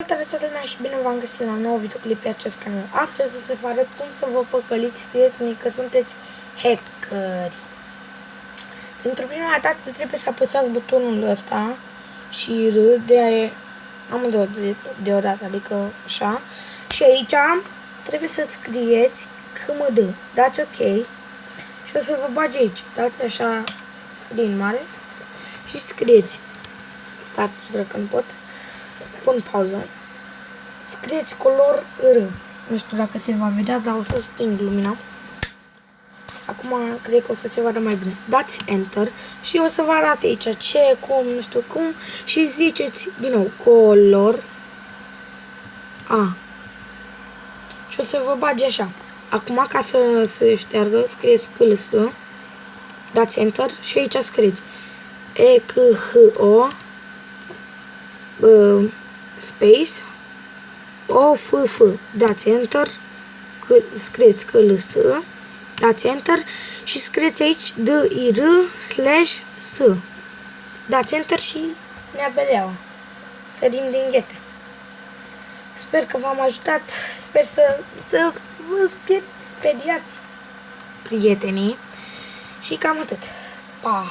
Salutare toată lumea și bine v-am găsit la un nou videoclip pe acest canal. Astăzi o să vă arăt cum să vă păcăliți prietenii că sunteți hackeri. Pentru prima dată trebuie să apăsați butonul ăsta și R de amândouă deodată, adică așa. Și aici trebuie să scrieți KMD. Dați OK și o să vă bage aici. Dați așa screen mare și scrieți. Stați, că nu pot. Pun pauză. Scrieți color R. Nu știu dacă se va vedea, dar o să sting lumina. Acum cred că o să se vadă mai bine. Dați Enter și o să vă arate aici ce, cum, nu știu cum. Și ziceți din nou color A. Și o să vă bage așa. Acum ca să se șteargă, scrieți CLS. Dați Enter și aici scrieți ECHO space OFF. Dați Enter, scrieți CLS, dați Enter și scrieți aici DIR/S. Dați Enter și ne beleaua. Sărim din ghete. Sper că v-am ajutat, sper să vă speriați prietenii și cam atât. Pa!